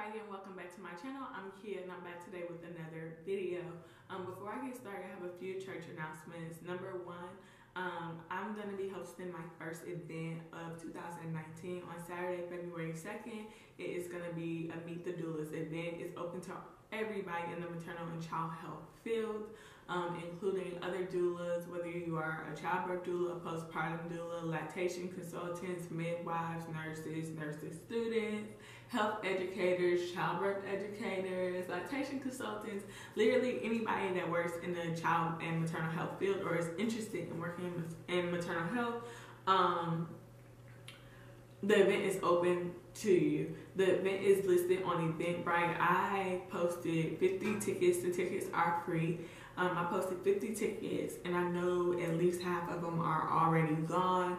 everybody, and welcome back to my channel. I'm Kia and I'm back today with another video. Before I get started, I have a few church announcements. Number one, I'm going to be hosting my first event of 2019 on Saturday, February 2nd. It is going to be a Meet the Doulas event. It's open to everybody in the maternal and child health field, including other doulas, whether you are a childbirth doula, postpartum doula, lactation consultants, midwives, nurses students, health educators, childbirth educators, lactation consultants, literally anybody that works in the child and maternal health field or is interested in working in maternal health. The event is open to you. The event is listed on Eventbrite. I posted 50 tickets. The tickets are free. I posted 50 tickets and I know at least half of them are already gone.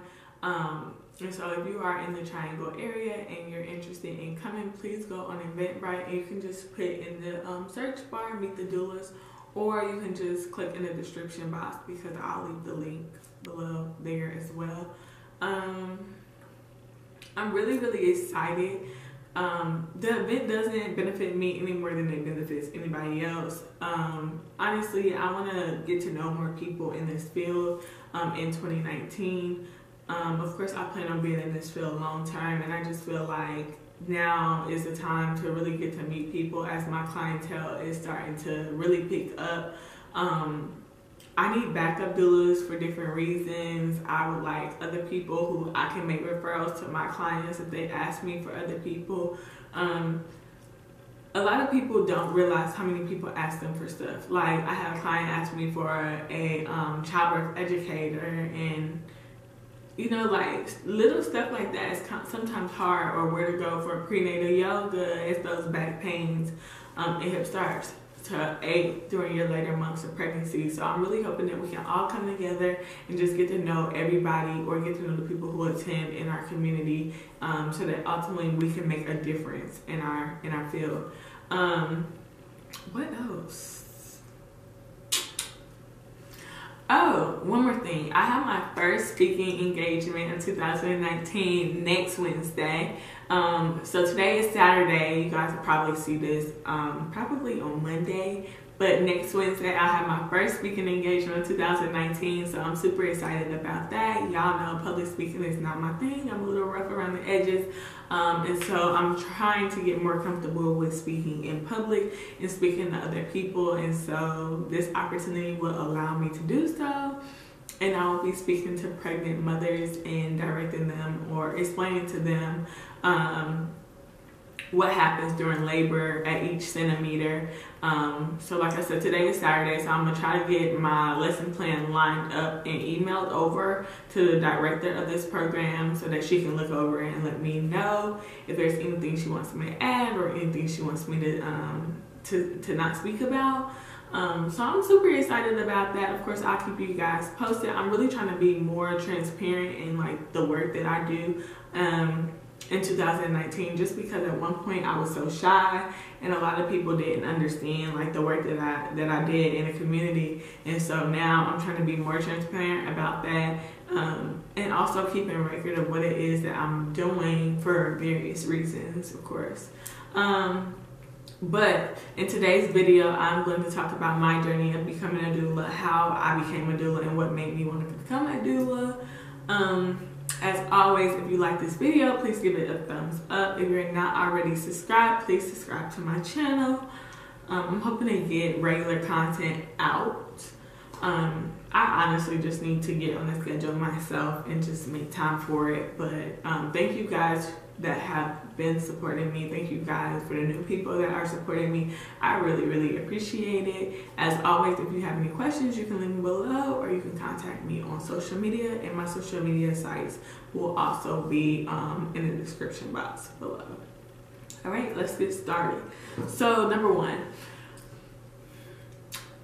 And so if you are in the Triangle area and you're interested in coming, please go on Eventbrite and you can just put in the search bar, Meet the Doulas, or you can just click in the description box because I'll leave the link below there as well. I'm really excited. The event doesn't benefit me any more than it benefits anybody else. Honestly, I want to get to know more people in this field in 2019. Of course, I plan on being in this field long term, and I just feel like now is the time to really get to meet people as my clientele is starting to really pick up. I need backup doulas for different reasons. I would like other people who I can make referrals to my clients if they ask me for other people. A lot of people don't realize how many people ask them for stuff. Like, I had a client ask me for a childbirth educator, and you know, like little stuff like that is sometimes hard, or where to go for prenatal yoga as those back pains and hip starts to aid during your later months of pregnancy. So I'm really hoping that we can all come together and just get to know everybody, or get to know the people who attend in our community, so that ultimately we can make a difference in our field. What else? Oh, one more thing. I have my first speaking engagement in 2019 next Wednesday. So today is Saturday. You guys will probably see this probably on Monday. But next Wednesday, I have my first speaking engagement in 2019. So I'm super excited about that. Y'all know public speaking is not my thing. I'm a little rough around the edges. And so I'm trying to get more comfortable with speaking in public and speaking to other people. And so this opportunity will allow me to do so. And I will be speaking to pregnant mothers and directing them or explaining to them what happens during labor at each centimeter. So like I said, today is Saturday, so I'm gonna try to get my lesson plan lined up and emailed over to the director of this program so that she can look over it and let me know if there's anything she wants me to add or anything she wants me to not speak about. So I'm super excited about that. Of course, I'll keep you guys posted. I'm really trying to be more transparent in like the work that I do in 2019, just because at one point I was so shy and a lot of people didn't understand like the work that I did in the community. And so now I'm trying to be more transparent about that, and also keeping record of what it is that I'm doing for various reasons, of course. But in today's video, I'm going to talk about my journey of becoming a doula, how I became a doula, and what made me want to become a doula. As always, if you like this video, please give it a thumbs up. If you're not already subscribed, please subscribe to my channel. I'm hoping to get regular content out. I honestly just need to get on the schedule myself and just make time for it. But thank you guys that have been supporting me. Thank you guys for the new people that are supporting me. I really appreciate it. As always, if you have any questions, you can leave them below, or you can contact me on social media, and my social media sites will also be in the description box below. All right, let's get started. So number one,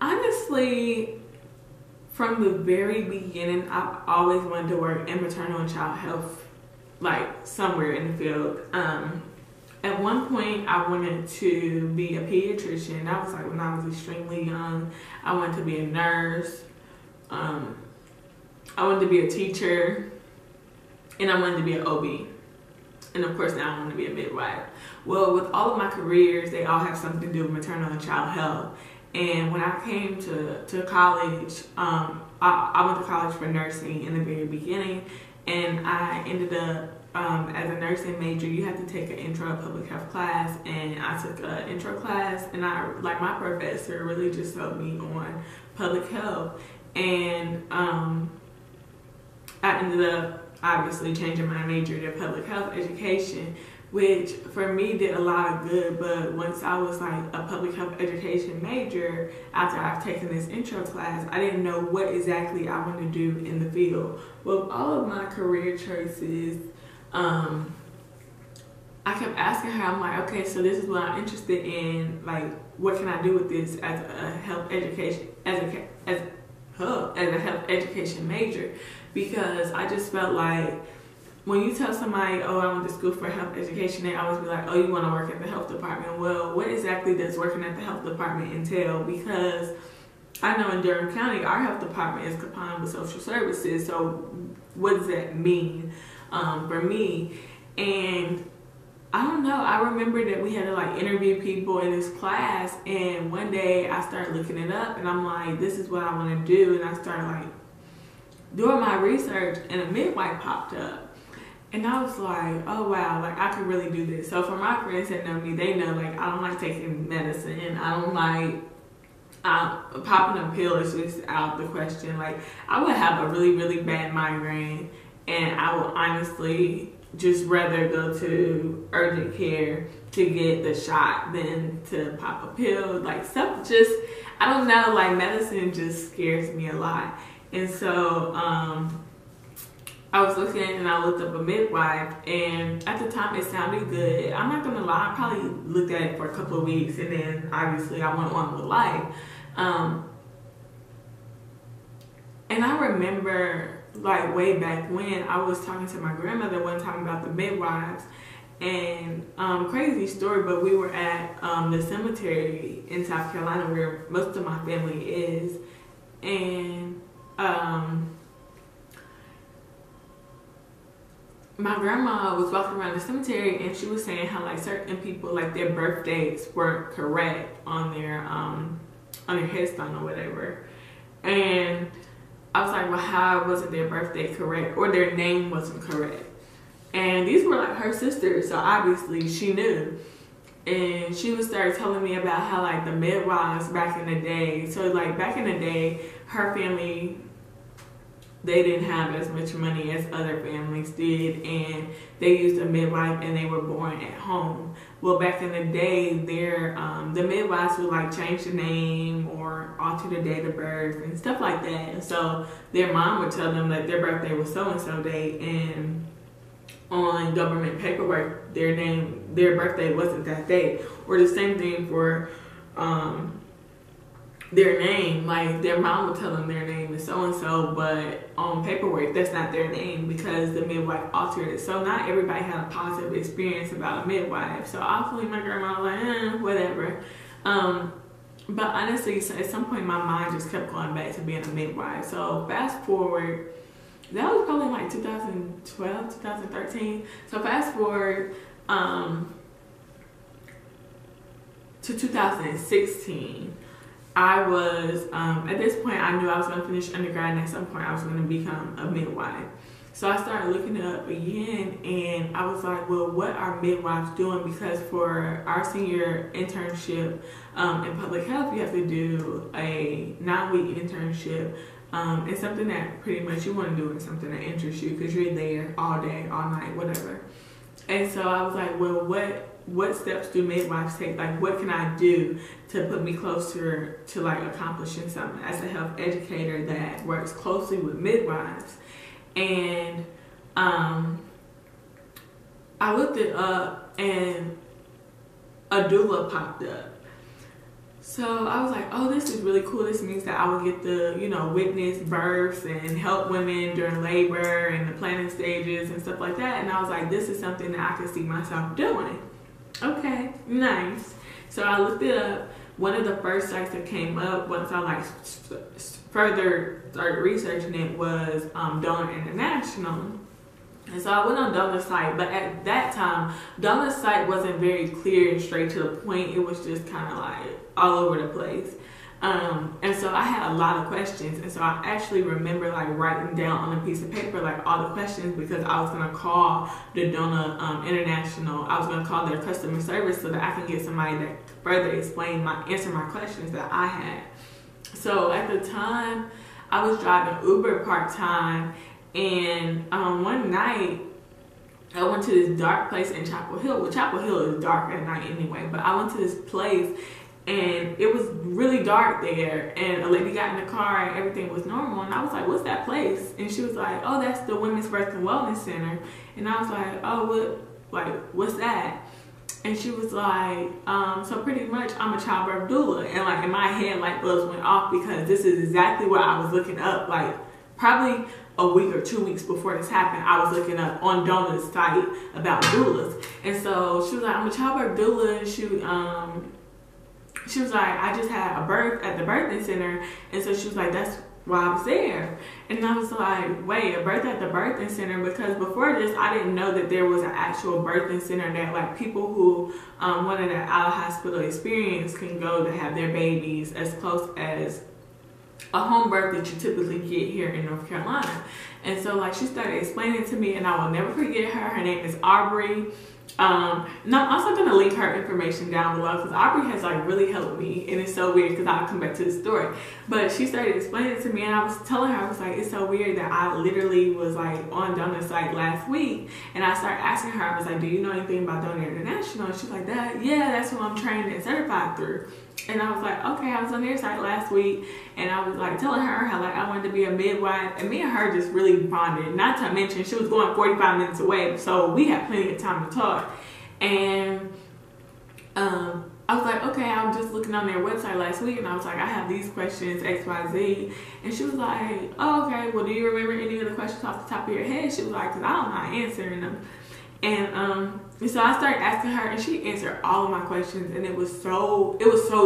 honestly, from the very beginning, I've always wanted to work in maternal and child health, like somewhere in the field. At one point, I wanted to be a pediatrician. That was like when I was extremely young. I wanted to be a nurse. I wanted to be a teacher, and I wanted to be an OB. And of course, now I want to be a midwife. Well, with all of my careers, they all have something to do with maternal and child health. And when I came to college, I went to college for nursing in the very beginning, and I ended up as a nursing major. You have to take an intro public health class, and I took an intro class, and my professor really just sold me on public health, and I ended up obviously changing my major to public health education, which for me did a lot of good. But once I was like a public health education major, after I've taken this intro class, I didn't know what exactly I wanted to do in the field. Well, all of my career choices, I kept asking her, I'm like, okay, so this is what I'm interested in. Like, what can I do with this as a health education, as a health education major? Because I just felt like when you tell somebody, oh, I went to school for health education, they always be like, oh, you want to work at the health department. Well, what exactly does working at the health department entail? Because I know in Durham County, our health department is combined with social services. So what does that mean for me? And I don't know. I remember that we had to like interview people in this class, and one day I started looking it up, and I'm like, this is what I want to do. And I started like doing my research, and a midwife popped up. And I was like, oh wow, like I could really do this. So for my friends that know me, they know like I don't like taking medicine. I don't like popping a pill is just out the question. Like I would have a really, really bad migraine, and I would honestly just rather go to urgent care to get the shot than to pop a pill. Like stuff just, I don't know, like medicine just scares me a lot. And so I was looking and I looked up a midwife, and at the time it sounded good. I'm not gonna lie, I probably looked at it for a couple of weeks, and then obviously I went on with life. And I remember like way back when I was talking to my grandmother one time about the midwives, and crazy story, but we were at the cemetery in South Carolina where most of my family is, and my grandma was walking around the cemetery, and she was saying how like certain people, like their birth dates weren't correct on their headstone or whatever. And I was like, well, how wasn't their birthday correct, or their name wasn't correct? And these were like her sisters, so obviously she knew. And she would start telling me about how like the midwives back in the day, so like back in the day, her family, they didn't have as much money as other families did, and they used a midwife and they were born at home. Well, back in the day, the midwives would like change the name or alter the date of birth and stuff like that. And so their mom would tell them that their birthday was so-and-so date, and on government paperwork, their birthday wasn't that date. Or the same thing for their name, like their mom would tell them their name is so-and-so, but on paperwork, that's not their name because the midwife altered it. So not everybody had a positive experience about a midwife. So obviously my grandma was like, whatever. But honestly, so at some point my mind just kept going back to being a midwife. So fast forward, that was probably like 2012, 2013. So fast forward to 2016. I was, at this point, I knew I was going to finish undergrad, and at some point I was going to become a midwife. So I started looking it up again, and I was like, well, what are midwives doing? Because for our senior internship in public health, you have to do a 9-week internship. And something that pretty much you want to do is something that interests you because you're there all day, all night, whatever. And so I was like, well, what steps do midwives take? Like, what can I do to put me closer to like accomplishing something as a health educator that works closely with midwives? And I looked it up, and a doula popped up. So I was like, oh, this is really cool. This means that I will get to, witness births and help women during labor and the planning stages and stuff like that. And I was like, this is something that I could see myself doing. Okay, nice. So I looked it up. One of the first sites that came up once I further started researching it was Doula International. And so I went on Doula's site, but at that time, Doula's site wasn't very clear and straight to the point. It was just kind of like all over the place. And so I had a lot of questions, and so I actually remember like writing down on a piece of paper like all the questions, because I was gonna call the Doula International. I was gonna call their customer service so that I can get somebody that further answer my questions that I had. So at the time, I was driving Uber part time, and one night I went to this dark place in Chapel Hill. Well, Chapel Hill is dark at night anyway, but I went to this place and it was really dark there, and a lady got in the car and everything was normal, and I was like, what's that place? And she was like, oh, that's the Women's Birth and Wellness Center. And I was like, oh, what's that? And she was like, so pretty much I'm a childbirth doula. And like in my head, light bulbs went off, because this is exactly what I was looking up. Like probably a week or 2 weeks before this happened, I was looking up on Doula's site about doulas. And so she was like, I'm a childbirth doula. And she was like, I just had a birth at the birthing center. And so she was like, that's why I was there. And I was like, wait, a birth at the birthing center? Because before this, I didn't know that there was an actual birthing center that like people who wanted an out of hospital experience can go to have their babies as close as a home birth that you typically get here in North Carolina. And so like she started explaining to me, and I will never forget her. Her name is Aubrey. And I'm also going to link her information down below, because Aubrey has like really helped me, and it's so weird because I'll come back to the story. But she started explaining it to me, and I was telling her, I was like, it's so weird that I literally was like on Doula's site last week, and I started asking her, I was like, do you know anything about Doula International? And she's like, that's who I'm trained and certified through. And I was like, okay, I was on their site last week, and I was like telling her how like I wanted to be a midwife, and me and her just really bonded. Not to mention she was going 45 minutes away, so we had plenty of time to talk. And I was like, okay, I was just looking on their website last week, and I was like, I have these questions, X, Y, Z. And she was like, oh, okay, well, do you remember any of the questions off the top of your head? She was like, because I don't mind answering them. And so I started asking her, and she answered all of my questions, and it was so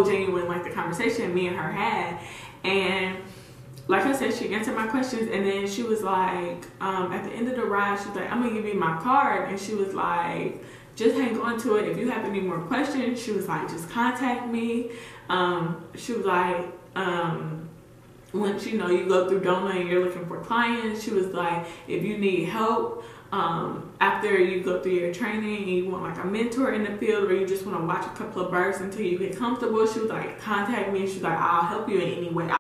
genuine, like the conversation me and her had. And like I said, she answered my questions, and then she was like, at the end of the ride, she was like, I'm gonna give you my card. And she was like, just hang on to it. If you have any more questions, she was like, just contact me. She was like, once you go through Doula and you're looking for clients, she was like, if you need help, after you go through your training and you want like a mentor in the field, or you just want to watch a couple of births until you get comfortable, she was like, contact me. She was like, I'll help you in any way.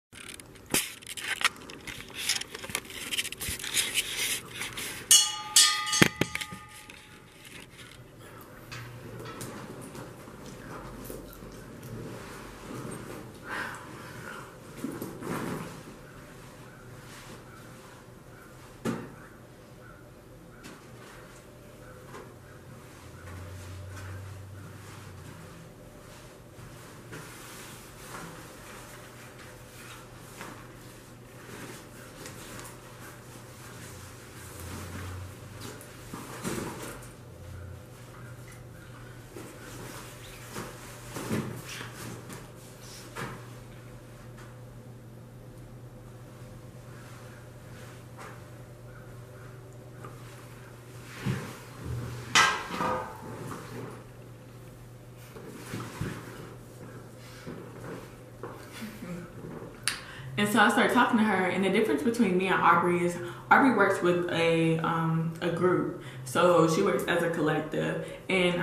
And so I started talking to her, and the difference between me and Aubrey is Aubrey works with a group. So she works as a collective, and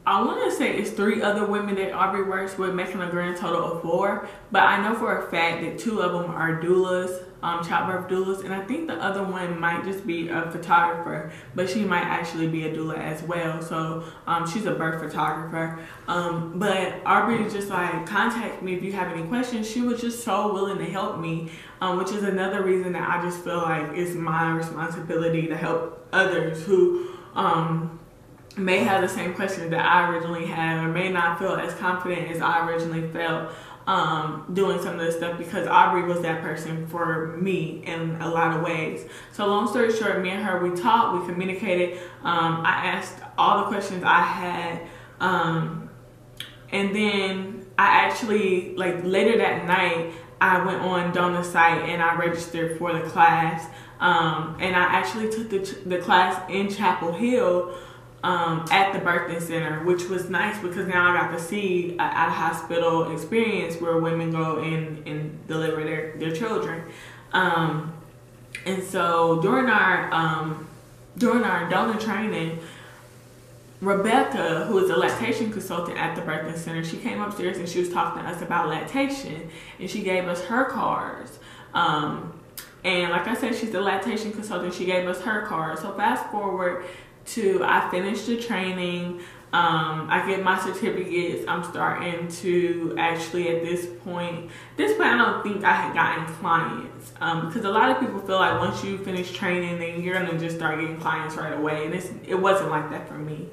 I want to say it's 3 other women that Aubrey works with, making a grand total of 4. But I know for a fact that 2 of them are doulas, childbirth doulas, and I think the other one might just be a photographer, but she might actually be a doula as well. So she's a birth photographer. But Aubrey just like, contact me if you have any questions. She was just so willing to help me, which is another reason that I just feel like it's my responsibility to help others who may have the same questions that I originally had, or may not feel as confident as I originally felt doing some of this stuff, because Aubrey was that person for me in a lot of ways. So long story short, me and her, we talked, we communicated. I asked all the questions I had, and then I actually, like later that night, I went on Doula's site and I registered for the class. And I actually took the class in Chapel Hill at the birthing center, which was nice because now I got to see an out-of-hospital experience where women go and deliver their children. And so during our Doula training, Rebecca, who is a lactation consultant at the birthing center, she came upstairs and she was talking to us about lactation, and she gave us her cards. And like I said, she's the lactation consultant. She gave us her card. So fast forward to I finished the training. I get my certificates. I'm starting to actually at this point I don't think I had gotten clients, because a lot of people feel like once you finish training, then you're gonna just start getting clients right away, and it wasn't like that for me.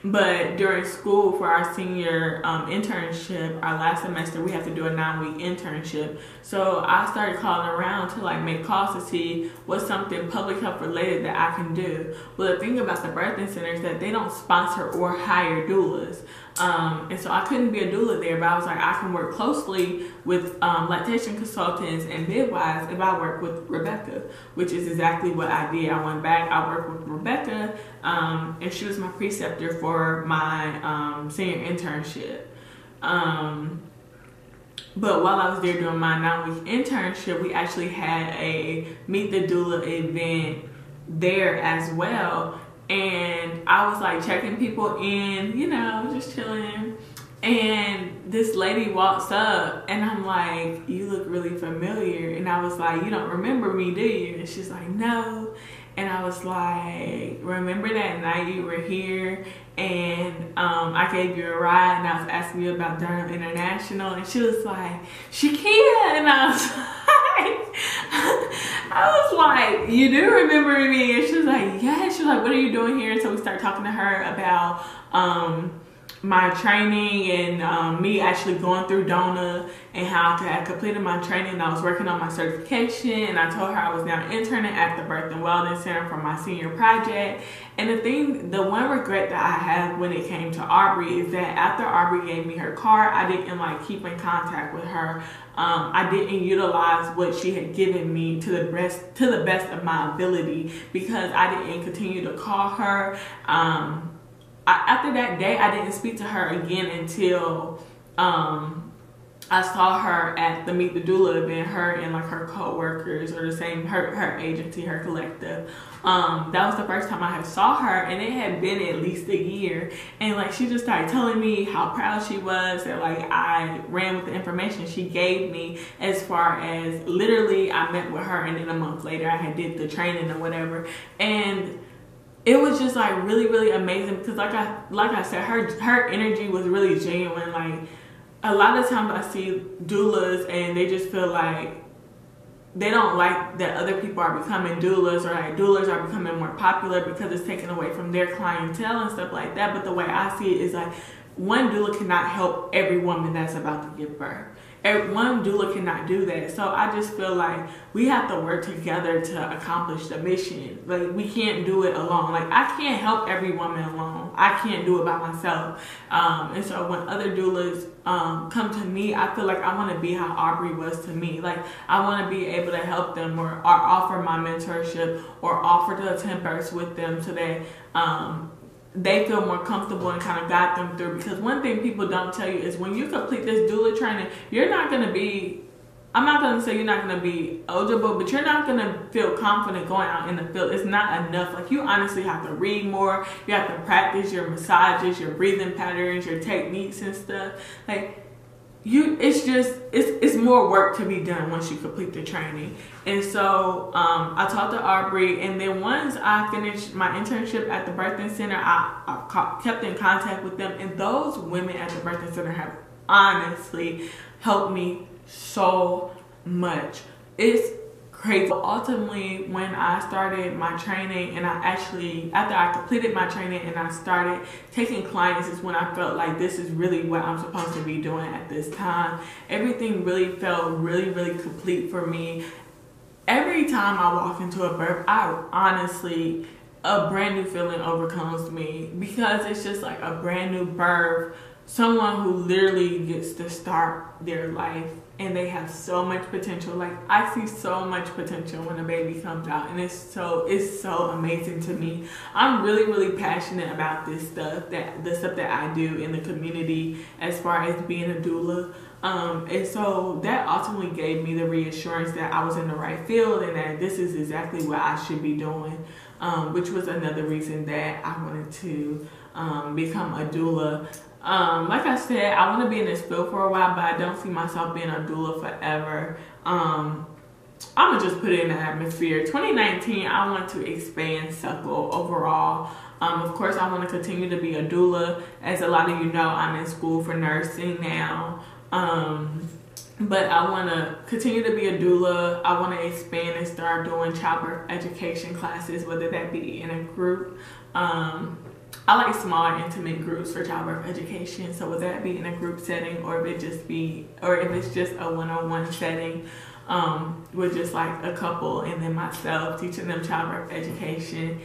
But during school for our senior internship, our last semester, we have to do a 9-week internship. So I started calling around to like make calls to see what's something public health related that I can do. Well, the thing about the birthing center is that they don't sponsor or hire doulas. And so I couldn't be a doula there, but I was like, I can work closely with lactation consultants and midwives if I work with Rebecca, which is exactly what I did. I went back, I worked with Rebecca, and she was my preceptor for my senior internship. But while I was there doing my 9-week internship, we actually had a Meet the Doula event there as well. And I was like checking people in, you know, just chilling. And this lady walks up and I'm like, you look really familiar. And I was like, you don't remember me, do you? And she's like, no. And I was like, remember that night you were here and I gave you a ride and I was asking you about Durham International, and she was like, Shakeya, and I was like, you do remember me? And she was like, yeah. She was like, what are you doing here? And so we started talking to her about my training and me actually going through Doula and how I had completed my training. I was working on my certification, and I told her I was now interning at the Birth and Wellness Center for my senior project. And the one regret that I have when it came to Aubrey is that after Aubrey gave me her card, I didn't like keep in contact with her. I didn't utilize what she had given me to the best of my ability because I didn't continue to call her. After that day, I didn't speak to her again until I saw her at the Meet the Doula event, her and like her co-workers or the same, her agency, her collective. That was the first time I had saw her, and it had been at least a year. And like she just started telling me how proud she was that like I ran with the information she gave me, as far as literally I met with her and then a month later I had did the training or whatever. And it was just like really, really amazing because like I said, her energy was really genuine. Like a lot of times I see doulas and they just feel like they don't like that other people are becoming doulas, or like doulas are becoming more popular because it's taken away from their clientele and stuff like that. But the way I see it is like one doula cannot help every woman that's about to give birth. One doula cannot do that. So I just feel like we have to work together to accomplish the mission. Like we can't do it alone. Like I can't help every woman alone. I can't do it by myself. And so when other doulas come to me, I feel like I want to be how Aubrey was to me. Like I want to be able to help them or offer my mentorship or offer to attend births with them so that they feel more comfortable and kind of guide them through. Because one thing people don't tell you is when you complete this doula training, you're not going to be, I'm not going to say you're not going to be eligible, but you're not going to feel confident going out in the field. It's not enough. Like you honestly have to read more. You have to practice your massages, your breathing patterns, your techniques and stuff. Like it's more work to be done once you complete the training. And so I talked to Aubrey, and then once I finished my internship at the birthing center, I kept in contact with them, and those women at the birthing center have honestly helped me so much. It's crazy. Ultimately, when I started my training, and after I completed my training and I started taking clients, is when I felt like this is really what I'm supposed to be doing at this time. Everything really felt really, really complete for me. Every time I walk into a birth, a brand new feeling overcomes me, because it's just like a brand new birth someone who literally gets to start their life and they have so much potential. Like, I see so much potential when a baby comes out, and it's so amazing to me. I'm really passionate about this stuff, the stuff that I do in the community as far as being a doula. And so that ultimately gave me the reassurance that I was in the right field and that this is exactly what I should be doing, which was another reason that I wanted to become a doula. Like I said, I want to be in this field for a while, but I don't see myself being a doula forever. I'm going to just put it in the atmosphere. 2019, I want to expand Suckle overall. Of course, I want to continue to be a doula. As a lot of you know, I'm in school for nursing now. But I want to continue to be a doula. I want to expand and start doing childbirth education classes, whether that be in a group. I like smaller, intimate groups for childbirth education. So whether that be in a group setting or if it's just a one-on-one setting, with just like a couple and then myself teaching them childbirth education.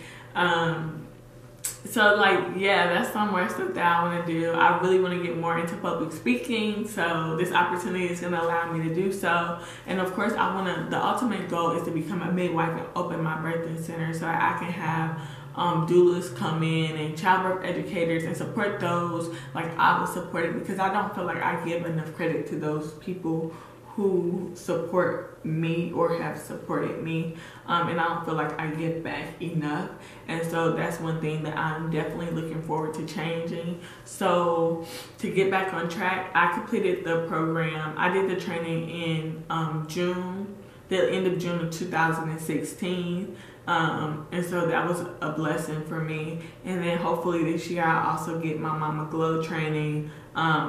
So like, yeah, that's some more stuff that I want to do. I really want to get more into public speaking, so this opportunity is going to allow me to do so. And of course, the ultimate goal is to become a midwife and open my birthing center so I can have doulas come in and childbirth educators and support those like I was supported, because I don't feel like I give enough credit to those people who support me or have supported me, and I don't feel like I give back enough. And so that's one thing that I'm definitely looking forward to changing. So to get back on track, I completed the program. I did the training in June, the end of June of 2016. And so that was a blessing for me. And then hopefully this year I'll also get my Mama Glow training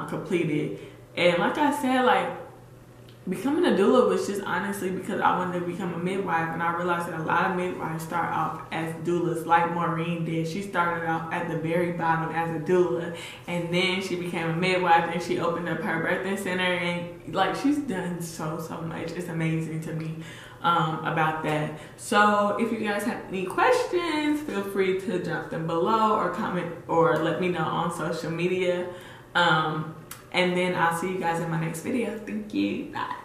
completed. And like I said, like, becoming a doula was just honestly because I wanted to become a midwife, and I realized that a lot of midwives start off as doulas, like Maureen did. She started off at the very bottom as a doula, and then she became a midwife, and she opened up her birthing center, and like, she's done so much. It's amazing to me about that. So if you guys have any questions, feel free to drop them below or comment or let me know on social media. And then I'll see you guys in my next video. Thank you. Bye.